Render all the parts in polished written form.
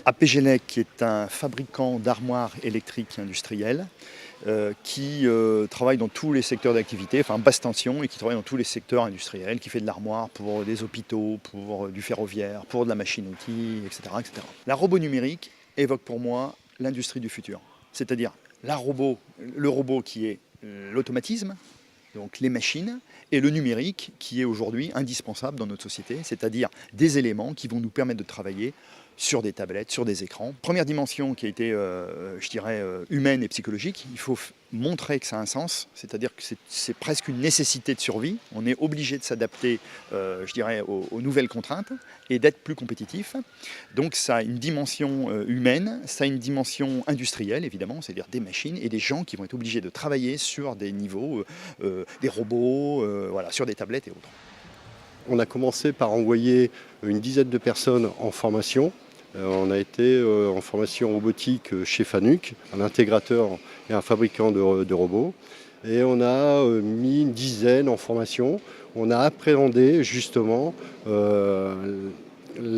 APGELEC qui est un fabricant d'armoires électriques industrielles qui travaille dans tous les secteurs d'activité, enfin basse tension, et qui travaille dans tous les secteurs industriels, qui fait de l'armoire pour des hôpitaux, pour du ferroviaire, pour de la machine-outil, etc., etc. La robot numérique évoque pour moi l'industrie du futur, c'est-à-dire le robot qui est l'automatisme, donc les machines, et le numérique qui est aujourd'hui indispensable dans notre société, c'est-à-dire des éléments qui vont nous permettre de travailler sur des tablettes, sur des écrans. Première dimension qui a été, je dirais, humaine et psychologique, il faut montrer que ça a un sens, c'est-à-dire que c'est presque une nécessité de survie. On est obligé de s'adapter, je dirais, aux nouvelles contraintes et d'être plus compétitif. Donc ça a une dimension humaine, ça a une dimension industrielle, évidemment, c'est-à-dire des machines et des gens qui vont être obligés de travailler sur des niveaux, des robots, voilà, sur des tablettes et autres. On a commencé par envoyer une dizaine de personnes en formation. On a été en formation robotique chez Fanuc, un intégrateur et un fabricant de robots. Et on a mis une dizaine en formation. On a appréhendé justement la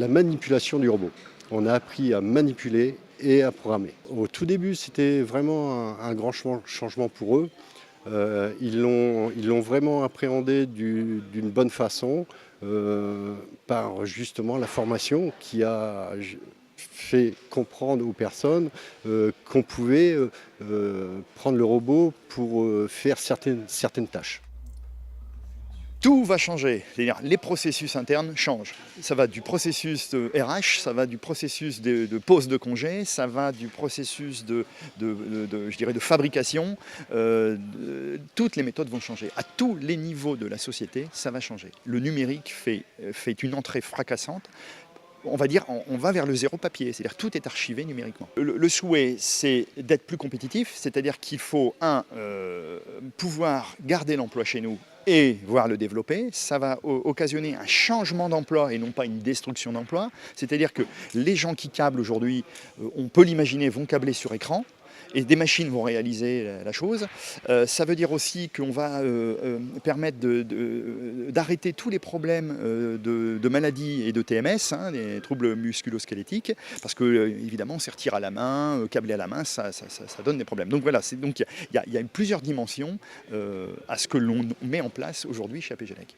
manipulation du robot. On a appris à manipuler et à programmer. Au tout début, c'était vraiment un grand changement pour eux. Ils l'ont vraiment appréhendé d'une bonne façon par justement la formation qui a fait comprendre aux personnes qu'on pouvait prendre le robot pour faire certaines tâches. Tout va changer, c'est-à-dire les processus internes changent. Ça va du processus de RH, ça va du processus de pose de congé, ça va du processus je dirais de fabrication. Toutes les méthodes vont changer. À tous les niveaux de la société, ça va changer. Le numérique fait une entrée fracassante. On va dire, on va vers le zéro papier, c'est-à-dire tout est archivé numériquement. Le souhait, c'est d'être plus compétitif, c'est-à-dire qu'il faut, pouvoir garder l'emploi chez nous et voire le développer. Ça va occasionner un changement d'emploi et non pas une destruction d'emploi. C'est-à-dire que les gens qui câblent aujourd'hui, on peut l'imaginer, vont câbler sur écran. Et des machines vont réaliser la chose. Ça veut dire aussi qu'on va permettre d'arrêter tous les problèmes de maladies et de TMS, des troubles musculo-squelettiques, parce que évidemment, sertir à la main, câbler à la main, ça donne des problèmes. Donc voilà, il y a plusieurs dimensions à ce que l'on met en place aujourd'hui chez APGELEC.